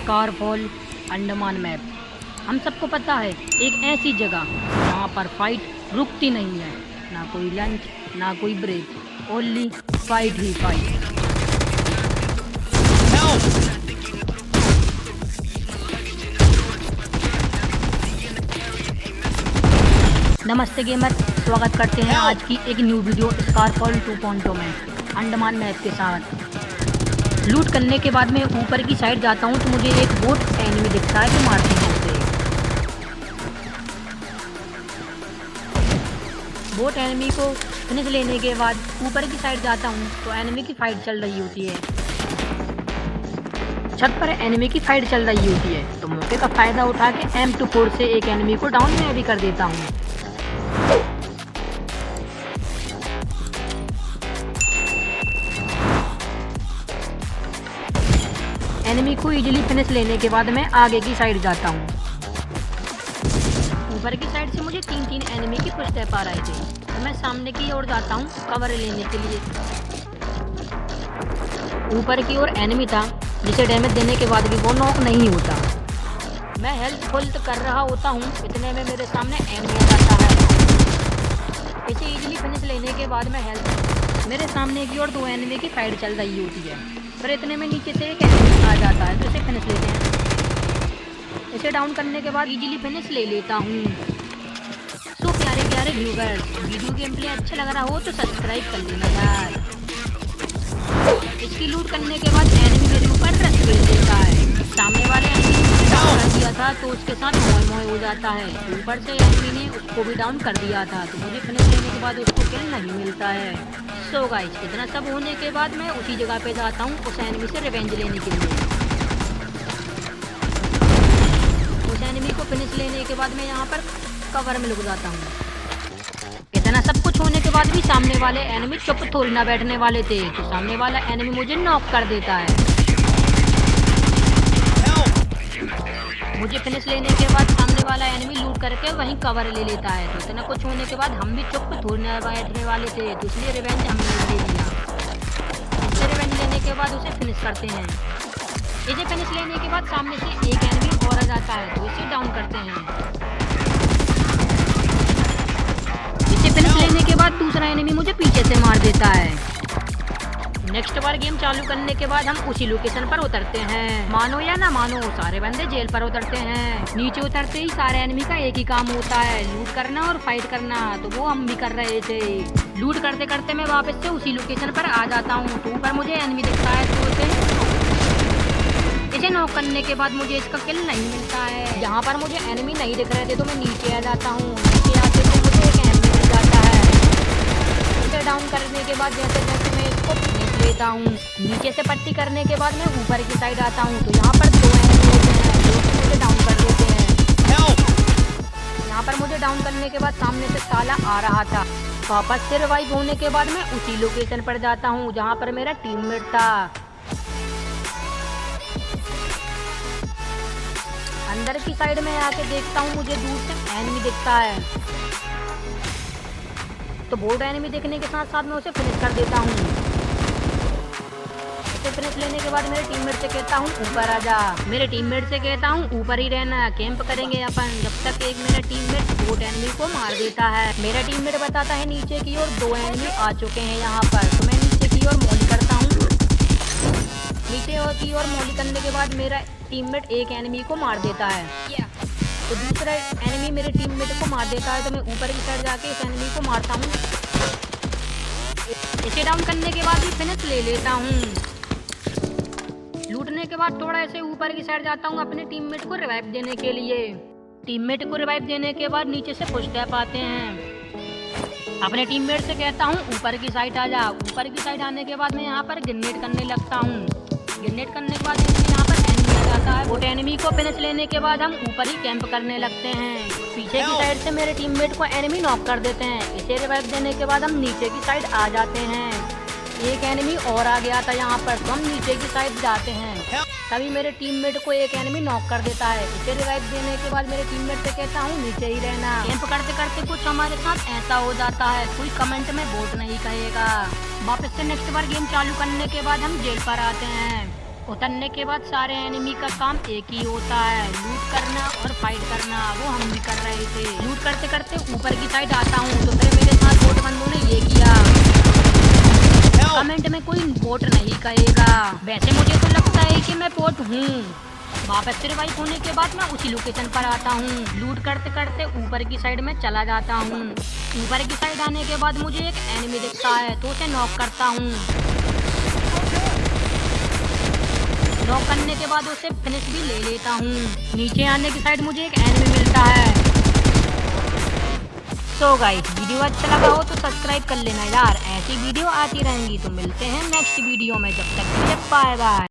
Scarfall Andaman map. हम सबको पता है एक ऐसी जगह जहाँ पर फाइट रुकती नहीं है, ना कोई लंच ना कोई ब्रेक, ओनली फाइट ही फाइट। नमस्ते गेमर, स्वागत करते हैं आज की एक न्यू वीडियो स्कारफॉल 2.0 में अंडमान मैप के साथ। लूट करने के बाद मैं ऊपर की साइड जाता हूँ तो मुझे एक बोट एनिमी दिखता है जो मारते हैं उसे। बोट एनिमी को फिनिश लेने के बाद ऊपर की साइड जाता हूँ तो एनिमी की फाइट चल रही होती है। छत पर एनिमी की फाइट चल रही होती है तो मौके का फायदा उठा के M24 से एक एनिमी को डाउन में भी कर देता हूँ। एनिमी को इजीली फिनिश लेने के बाद मैं आगे की साइड जाता हूँ। ऊपर की साइड से मुझे तीन एनिमी की पुश स्टेप आ रहे थे तो मैं सामने की ओर जाता हूँ कवर लेने के लिए। ऊपर की ओर एनिमी था जिसे डैमेज देने के बाद भी वो नॉक नहीं होता। मैं हेल्थ फुल कर रहा होता हूँ, इतने में मेरे सामने एनिमी आ जाता है। इसे इजीली फिनिश लेने के बाद मैं हेल्थ, मेरे सामने की ओर दो एनिमी की फाइट चल रही होती है, पर इतने में नीचे से एक एनिमी आ जाता है तो इसे फिनिश लेते हैं। इसे डाउन करने के बाद इजीली फिनिश ले लेता हूँ। सो प्यारे प्यारे व्यूअर्स, वीडियो गेम प्ले अच्छा लग रहा हो तो सब्सक्राइब कर लेना यार। इसकी लूट करने के बाद एनिमी मेरे ऊपर रश कर देता है। सामने वाले एनिमी ने डाउन कर दिया था तो उसके साथ मोए मोए हो जाता है। ऊपर से एनिमी ने उसको भी डाउन कर दिया था तो मुझे फिनिश लेने के बाद उसको किल नहीं मिलता है। सो गाइस, इतना सब होने के बाद मैं उसी जगह पे जाता हूँ उस एनिमी से रिवेंज लेने के लिए। उस एनिमी को फिनिश लेने के बाद मैं यहाँ पर कवर में लुक जाता हूँ। इतना सब कुछ होने के बाद भी सामने वाले एनिमी चुप थोड़ी ना बैठने वाले थे तो सामने वाला एनिमी मुझे नॉक कर देता है। मुझे फिनिश लेने के बाद सामने वाला एनिमी लूट करके वहीं कवर ले लेता है तो इतना कुछ होने के बाद हम भी चुप थोड़ी ना बैठने वाले थे तो इसलिए रिवेंज हमने ले लिया। इससे रिवेंज लेने के बाद उसे फिनिश करते हैं। इसे फिनिश लेने के बाद सामने से एक एनिमी और आ जाता है तो इसे डाउन करते हैं। इसे फिनिश लेने के बाद दूसरा एनिमी मुझे पीछे से मार देता है। नेक्स्ट बार गेम चालू करने के बाद हम उसी लोकेशन पर उतरते हैं। मानो या ना मानो, सारे बंदे जेल पर उतरते हैं। नीचे उतरते ही सारे एनिमी का एक ही काम होता है, लूट करना और फाइट करना, तो वो हम भी कर रहे थे। लूट करते करते मैं वापस से उसी लोकेशन पर आ जाता हूँ तो ऊपर मुझे एनिमी दिखता है तो इसे नॉक करने के बाद मुझे इसका किल नहीं मिलता है। यहाँ पर मुझे एनिमी नहीं दिख रहे थे तो मैं नीचे आ जाता हूँ। नीचे आते थे मुझे एक एनिमी मिल जाता है। इसे डाउन करने के बाद जैसे जैसे मैं इसको फिनिश लेता हूँ, नीचे से पट्टी करने के बाद मैं ऊपर की साइड आता हूँ तो यहाँ पर दो एनिमी होते हैं जो कि मुझे डाउन कर देते हैं। यहाँ पर मुझे डाउन करने के बाद सामने से ताला आ रहा था। वापस से रिवाइव होने के बाद मैं उसी लोकेशन पर जाता हूँ जहाँ पर मेरा टीममेट था। अंदर की साइड में आके देखता हूँ मुझे दूर से एनिमी दिखता है तो बोट एनिमी देखने के साथ साथ मैं उसे फिनिश कर देता हूँ। उसे फिनिश लेने के बाद मेरे टीममेट से कहता हूँ ऊपर आ जा। मेरे टीममेट से कहता हूँ ऊपर ही रहना, कैंप करेंगे अपन जब तक एक मेरा टीममेट बोट एनिमी को मार देता है। मेरा टीममेट बताता है नीचे की ओर दो एनिमी आ चुके हैं यहाँ पर, तो मैं नीचे की ओर मॉली करता हूँ। नीचे की ओर मॉली करने के बाद मेरा टीममेट एक एनिमी को मार देता है तो दूसरा एनिमी मेरे टीममेट को मार देता है तो मैं ऊपर की साइड जाके इस एनिमी को मारता हूँ। इसे डाउन करने के बाद भी फिनिश ले लेता हूँ। लूटने के बाद थोड़ा ऐसे ऊपर की साइड जाता हूँ अपने टीममेट को रिवाइव देने के लिए। टीममेट को रिवाइव देने के बाद नीचे से पुश स्टेप आते हैं। अपने टीममेट से कहता हूँ ऊपर की साइड आ जा। ऊपर की साइड आने के बाद मैं यहाँ पर ग्रेनेड करने लगता हूँ। ग्रेनेड करने के बाद यहाँ पर एनिमी आ जाता है। वो एनिमी को फिनिश लेने के बाद हम ऊपर ही कैंप करने लगते हैं। पीछे की साइड से मेरे टीममेट को एनिमी नॉक कर देते हैं। इसे रिवाइव देने के बाद हम नीचे की साइड आ जाते हैं। एक एनिमी और आ गया था यहाँ पर तो हम नीचे की साइड जाते हैं। तभी मेरे टीममेट को एक एनिमी नॉक कर देता है। इसे रिवाइव देने के बाद मेरे टीममेट से कहता हूँ नीचे ही रहना। कैंप करते करते कुछ हमारे साथ ऐसा हो जाता है, कोई कमेंट में वोट नहीं कहेगा। वापस से नेक्स्ट बार गेम चालू करने के बाद हम जेल पर आते हैं। उतरने के बाद सारे एनिमी का काम एक ही होता है, लूट करना और फाइट करना। वो हम भी कर रहे थे। लूट करते करते ऊपर की साइड आता हूँ तो फिर मेरे साथ बोट बंदों ने ये किया। कमेंट में कोई बोट नहीं कहेगा, वैसे मुझे तो लगता है कि मैं बोट हूँ। वापस से रिवाइव होने के बाद मैं उसी लोकेशन पर आता हूँ। लूट करते करते ऊपर की साइड में चला जाता हूँ। ऊपर की साइड आने के बाद मुझे एक एनिमी दिखता है तो उसे नॉक करता हूँ। नॉक करने के बाद उसे फिनिश भी ले लेता हूँ। नीचे आने की साइड मुझे एक एनिमी मिलता है। तो गाइस वीडियो अच्छा लगा हो तो सब्सक्राइब कर लेना यार, ऐसी वीडियो आती रहेंगी। तो मिलते हैं नेक्स्ट वीडियो में, जब तक के लिए बाय बाय।